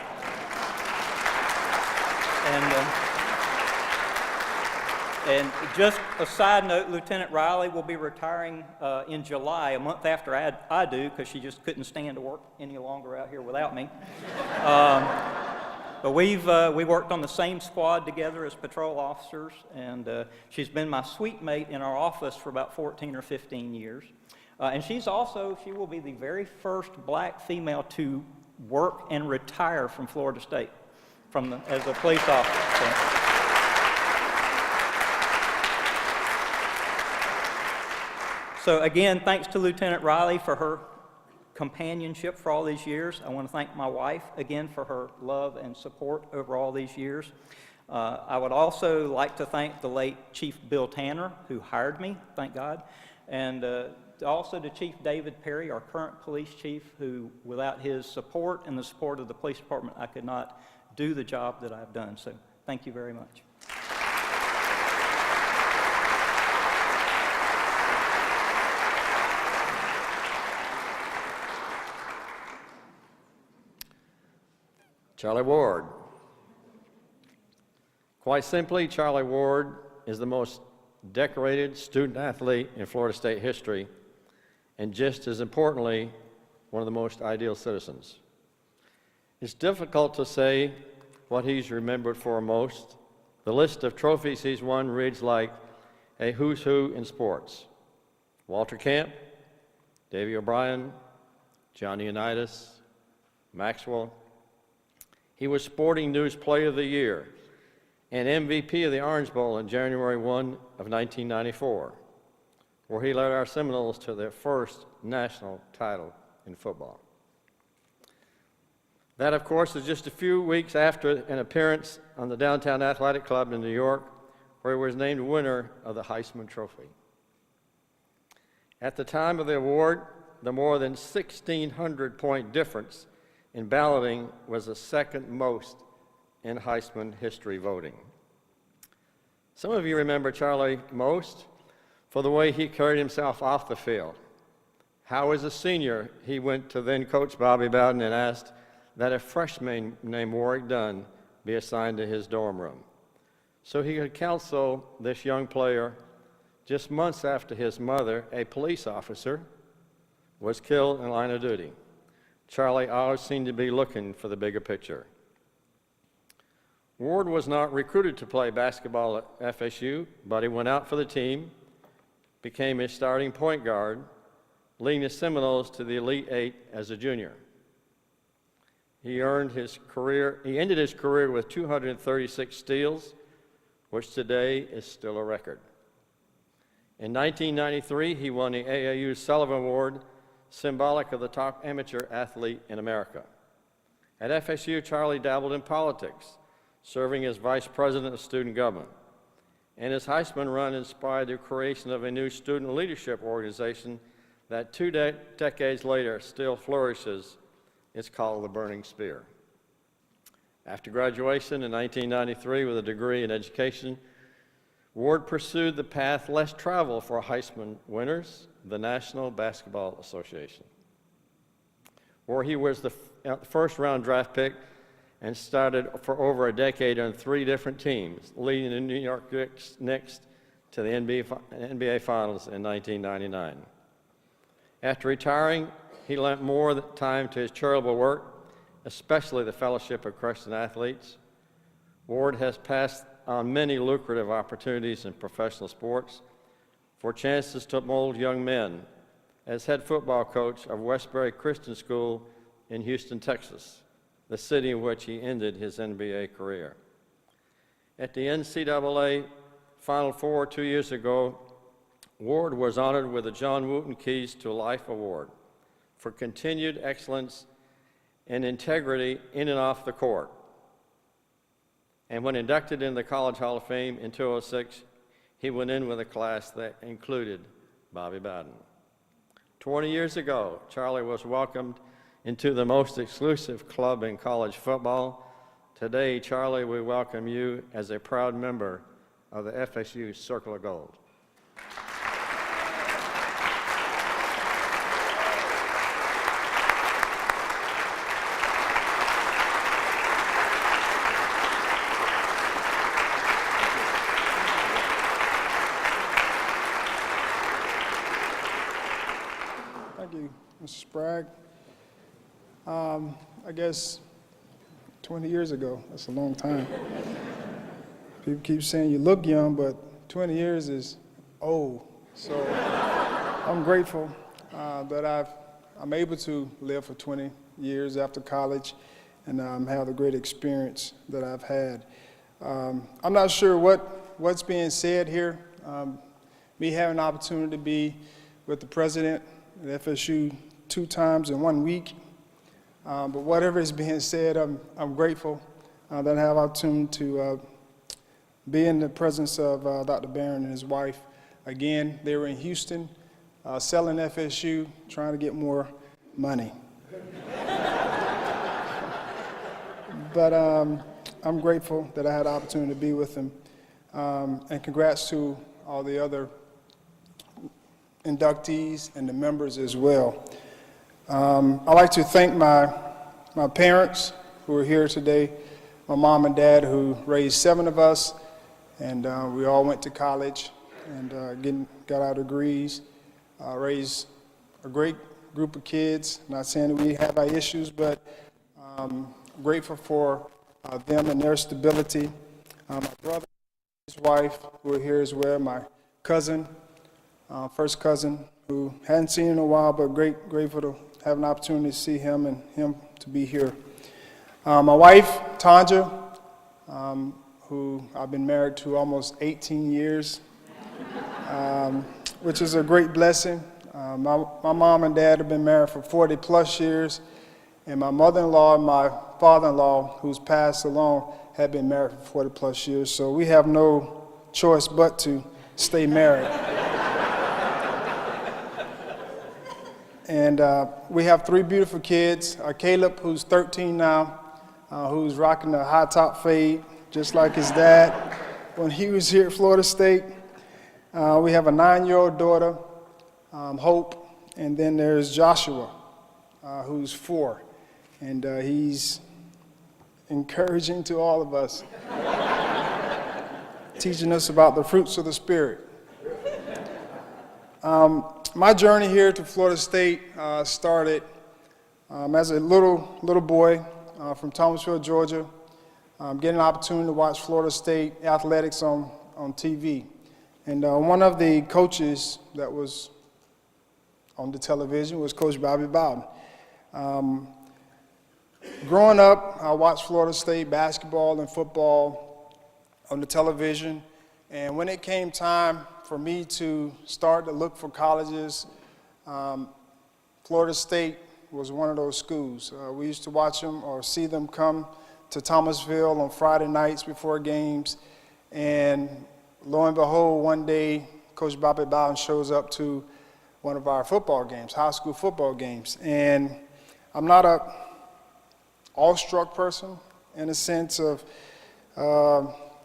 And just a side note, Lieutenant Riley will be retiring in July, a month after I do, because she just couldn't stand to work any longer out here without me. But we worked on the same squad together as patrol officers, and she's been my suite mate in our office for about 14 or 15 years. And she will be the very first black female to work and retire from Florida State as a police officer. So again, thanks to Lieutenant Riley for her companionship for all these years. I want to thank my wife again for her love and support over all these years. I would also like to thank the late Chief Bill Tanner, who hired me, thank God, and also to Chief David Perry, our current police chief, who without his support and the support of the police department, I could not do the job that I've done. So thank you very much. Charlie Ward. Quite simply, Charlie Ward is the most decorated student athlete in Florida State history, and just as importantly, one of the most ideal citizens. It's difficult to say what he's remembered for most. The list of trophies he's won reads like a who's who in sports. Walter Camp, Davy O'Brien, Johnny Unitas, Maxwell, He was Sporting News Player of the Year and MVP of the Orange Bowl in January 1 of 1994, where he led our Seminoles to their first national title in football. That, of course, is just a few weeks after an appearance on the Downtown Athletic Club in New York, where he was named winner of the Heisman Trophy. At the time of the award, the more than 1,600-point difference in balloting was the second most in Heisman history voting. Some of you remember Charlie most for the way he carried himself off the field. How, as a senior, he went to then coach Bobby Bowden and asked that a freshman named Warwick Dunn be assigned to his dorm room, so he could counsel this young player just months after his mother, a police officer, was killed in line of duty. Charlie always seemed to be looking for the bigger picture. Ward was not recruited to play basketball at FSU, but he went out for the team, became his starting point guard, leading the Seminoles to the Elite Eight as a junior. He ended his career with 236 steals, which today is still a record. In 1993, he won the AAU Sullivan Award, symbolic of the top amateur athlete in America. At FSU, Charlie dabbled in politics, serving as vice president of student government. And his Heisman run inspired the creation of a new student leadership organization that 2 decades later still flourishes. It's called the Burning Spear. After graduation in 1993 with a degree in education, Ward pursued the path less traveled for Heisman winners, the National Basketball Association, where he was the first-round draft pick and started for over a decade on 3 different teams, leading the New York Knicks to the NBA Finals in 1999. After retiring, he lent more time to his charitable work, especially the Fellowship of Christian Athletes. Ward has passed on many lucrative opportunities in professional sports for chances to mold young men as head football coach of Westbury Christian School in Houston, Texas, the city in which he ended his NBA career. At the NCAA Final Four 2 years ago, Ward was honored with the John Wooten Keys to Life Award for continued excellence and integrity in and off the court. And when inducted in the College Hall of Fame in 2006, he went in with a class that included Bobby Bowden. 20 years ago, Charlie was welcomed into the most exclusive club in college football. Today, Charlie, we welcome you as a proud member of the FSU Circle of Gold. Thank you, Mr. Sprague. I guess 20 years ago, that's a long time. People keep saying you look young, but 20 years is old. So I'm grateful that I'm able to live for 20 years after college and have the great experience that I've had. I'm not sure what's being said here. Me having an opportunity to be with the president at FSU 2 times in 1 week. But whatever is being said, I'm grateful that I have opportunity to be in the presence of Dr. Barron and his wife. Again, they were in Houston, selling FSU, trying to get more money. But I'm grateful that I had the opportunity to be with them. And congrats to all the other inductees and the members as well. I'd like to thank my parents who are here today, my mom and dad who raised 7 of us, and we all went to college and got our degrees, raised a great group of kids. Not saying that we have our issues, but grateful for them and their stability. My brother, his wife, who are here as well, my cousin, first cousin, who hadn't seen in a while, but grateful to have an opportunity to see him and him to be here. My wife, Tanja, who I've been married to almost 18 years, which is a great blessing. My mom and dad have been married for 40 plus years, and my mother-in-law and my father-in-law, who's passed along, have been married for 40 plus years, so we have no choice but to stay married. And we have 3 beautiful kids. Caleb, who's 13 now, who's rocking a high top fade, just like his dad when he was here at Florida State. We have a 9-year-old daughter, Hope, and then there's Joshua, who's 4, and he's encouraging to all of us, teaching us about the fruits of the Spirit. My journey here to Florida State started as a little boy from Thomasville, Georgia, getting an opportunity to watch Florida State athletics on TV. And one of the coaches that was on the television was Coach Bobby Bowden. Growing up, I watched Florida State basketball and football on the television, and when it came time for me to start to look for colleges, Florida State was one of those schools. We used to watch them or see them come to Thomasville on Friday nights before games, and lo and behold, one day, Coach Bobby Bowden shows up to one of our football games, high school football games, and I'm not a awestruck person in the sense of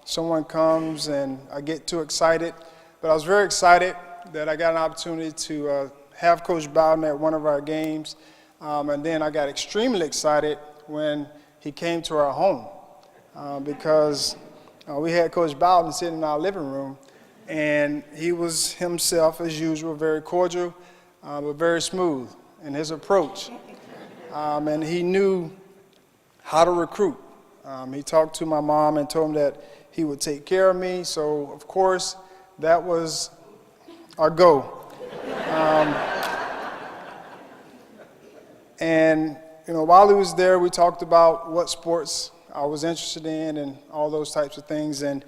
someone comes and I get too excited, but I was very excited that I got an opportunity to have Coach Bowden at one of our games, and then I got extremely excited when he came to our home because we had Coach Bowden sitting in our living room, and he was himself as usual, very cordial, but very smooth in his approach, and he knew how to recruit. He talked to my mom and told him that he would take care of me, so of course that was our go. And while he was there, we talked about what sports I was interested in and all those types of things. And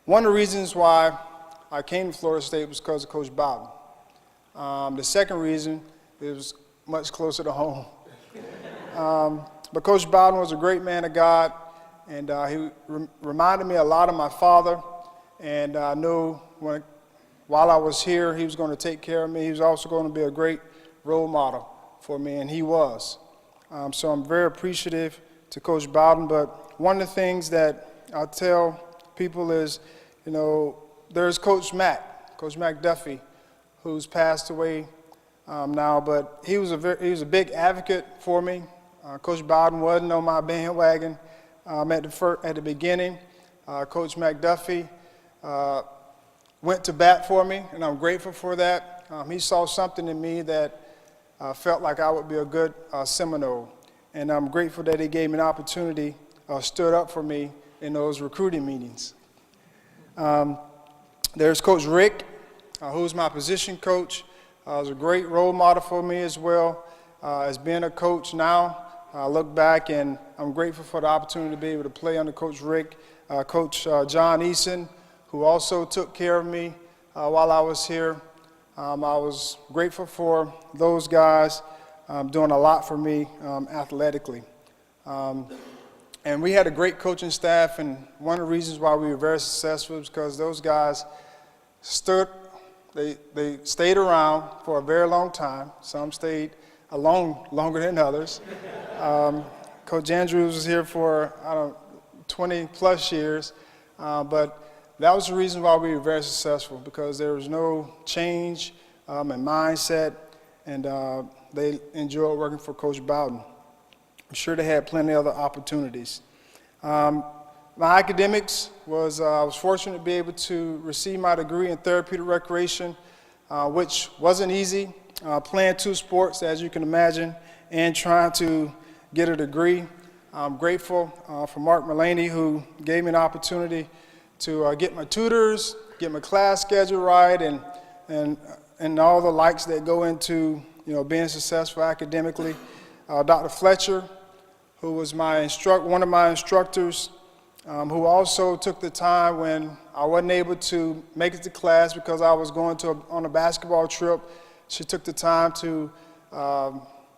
one of the reasons why I came to Florida State was because of Coach Bowden. The second reason is much closer to home. But Coach Bowden was a great man of God, and he reminded me a lot of my father, and I knew while I was here, he was going to take care of me. He was also going to be a great role model for me, and he was. So I'm very appreciative to Coach Bowden, but one of the things that I tell people is, there's Coach Mac Duffy, who's passed away now, but he was a big advocate for me. Coach Bowden wasn't on my bandwagon at the beginning. Coach McDuffie went to bat for me, and I'm grateful for that. He saw something in me that felt like I would be a good Seminole, and I'm grateful that he gave me an opportunity, stood up for me in those recruiting meetings. There's Coach Rick, who's my position coach. Was a great role model for me as well. As being a coach now, I look back and I'm grateful for the opportunity to be able to play under Coach Rick. Coach John Eason, who also took care of me while I was here. I was grateful for those guys doing a lot for me athletically. And we had a great coaching staff, and one of the reasons why we were very successful is because those guys they stayed around for a very long time. Some stayed longer than others. Coach Andrews was here for, 20 plus years, but that was the reason why we were very successful, because there was no change in mindset, and they enjoyed working for Coach Bowden. I'm sure they had plenty of other opportunities. My academics was, I was fortunate to be able to receive my degree in therapeutic recreation, which wasn't easy, playing 2 sports, as you can imagine, and trying to get a degree. I'm grateful for Mark Mullaney, who gave me an opportunity to get my tutors, get my class schedule right, and all the likes that go into being successful academically. Dr. Fletcher, who was one of my instructors, who also took the time when I wasn't able to make it to class because I was going on a basketball trip. She took the time to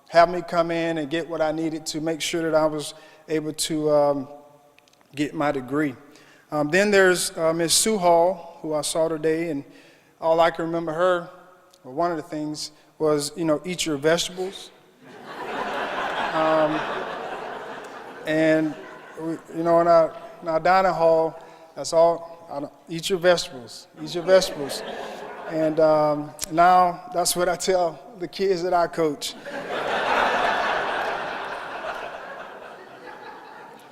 have me come in and get what I needed to make sure that I was able to get my degree. Then there's Ms. Sue Hall, who I saw today, and all I can remember her, or one of the things, was, eat your vegetables. And, in our dining hall, that's all, eat your vegetables, eat your vegetables. And now that's what I tell the kids that I coach.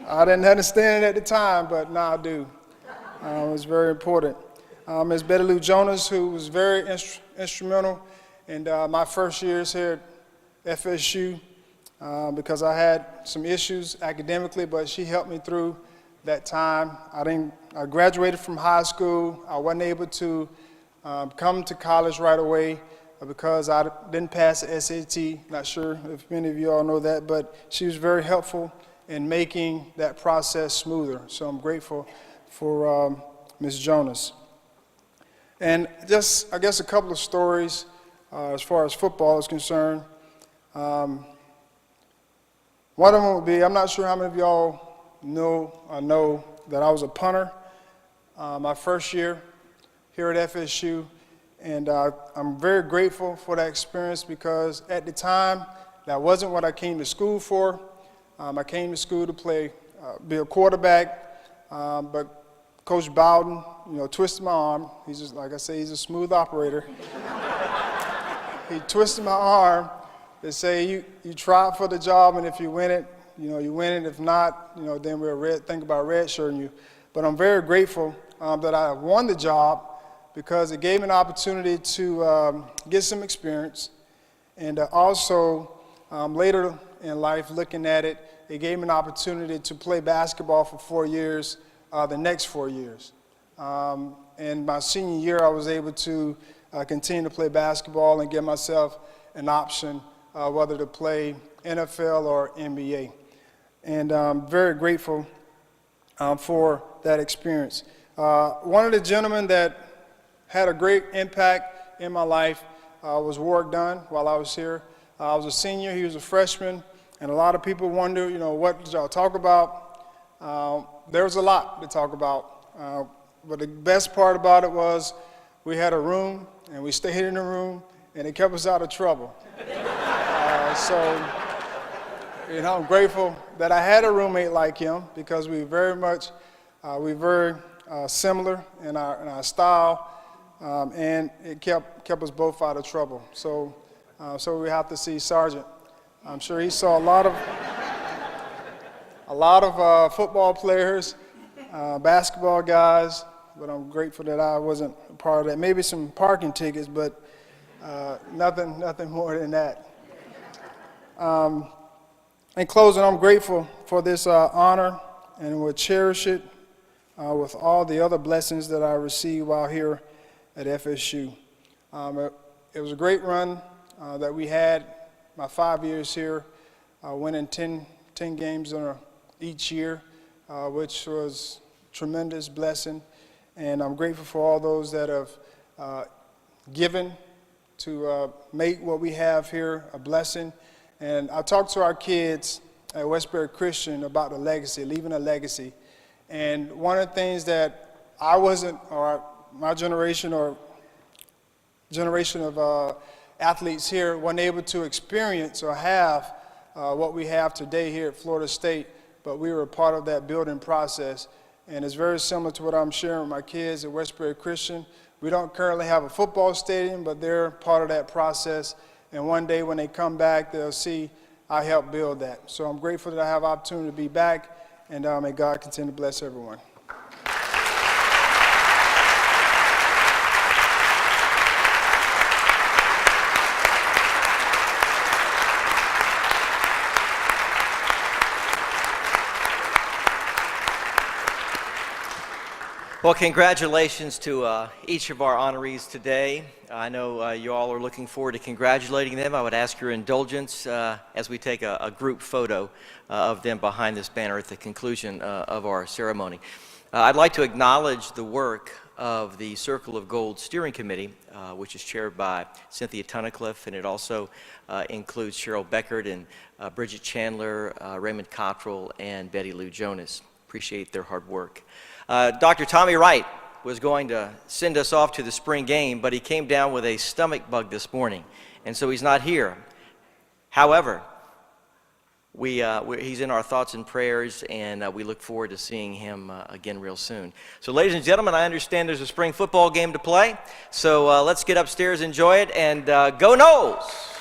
I didn't understand it at the time, but now I do. It was very important. Ms. Betty Lou Jonas, who was very instrumental in my first years here at FSU, because I had some issues academically, but she helped me through that time. I graduated from high school. I wasn't able to come to college right away because I didn't pass the SAT. Not sure if many of you all know that, but she was very helpful in making that process smoother. So I'm grateful for Ms. Jonas. And just, I guess, a couple of stories as far as football is concerned. One of them would be, I'm not sure how many of y'all know that I was a punter my first year here at FSU. And I'm very grateful for that experience because at the time, that wasn't what I came to school for. I came to school to be a quarterback, but Coach Bowden, twisted my arm. He's just, like I say, he's a smooth operator. He twisted my arm to say, you try for the job, and if you win it, you win it. If not, then we'll think about redshirting you. But I'm very grateful that I won the job because it gave me an opportunity to get some experience. And also, later in life, looking at it, it gave me an opportunity to play basketball for 4 years, the next 4 years. And my senior year, I was able to continue to play basketball and give myself an option whether to play NFL or NBA. And I'm very grateful for that experience. One of the gentlemen that had a great impact in my life was Warwick Dunn while I was here. I was a senior, he was a freshman, and a lot of people wonder, what did y'all talk about? There was a lot to talk about, but the best part about it was we had a room, and we stayed in the room, and it kept us out of trouble. So, I'm grateful that I had a roommate like him because we very similar in our style, and it kept us both out of trouble. So we have to see Sergeant. I'm sure he saw a lot of football players, basketball guys, but I'm grateful that I wasn't a part of that. Maybe some parking tickets, but nothing more than that. In closing, I'm grateful for this honor and will cherish it with all the other blessings that I received while here at FSU. It was a great run that we had my 5 years here, winning 10 games each year, which was a tremendous blessing. And I'm grateful for all those that have given to make what we have here a blessing. And I talked to our kids at Westbury Christian about the legacy, leaving a legacy. And one of the things that I wasn't, or my generation or generation of athletes here weren't able to experience or have what we have today here at Florida State, but we were a part of that building process. And it's very similar to what I'm sharing with my kids at Westbury Christian. We don't currently have a football stadium, but they're part of that process. And one day when they come back, they'll see I helped build that. So I'm grateful that I have the opportunity to be back, and may God continue to bless everyone. Well, congratulations to each of our honorees today. I know you all are looking forward to congratulating them. I would ask your indulgence as we take a group photo of them behind this banner at the conclusion of our ceremony. I'd like to acknowledge the work of the Circle of Gold Steering Committee, which is chaired by Cynthia Tunnicliffe, and it also includes Cheryl Beckert and Bridget Chandler, Raymond Cottrell, and Betty Lou Jonas. Appreciate their hard work. Dr. Tommy Wright was going to send us off to the spring game, but he came down with a stomach bug this morning, and so he's not here. However, he's in our thoughts and prayers, and we look forward to seeing him again real soon. So, ladies and gentlemen, I understand there's a spring football game to play, so let's get upstairs, enjoy it, and go Noles!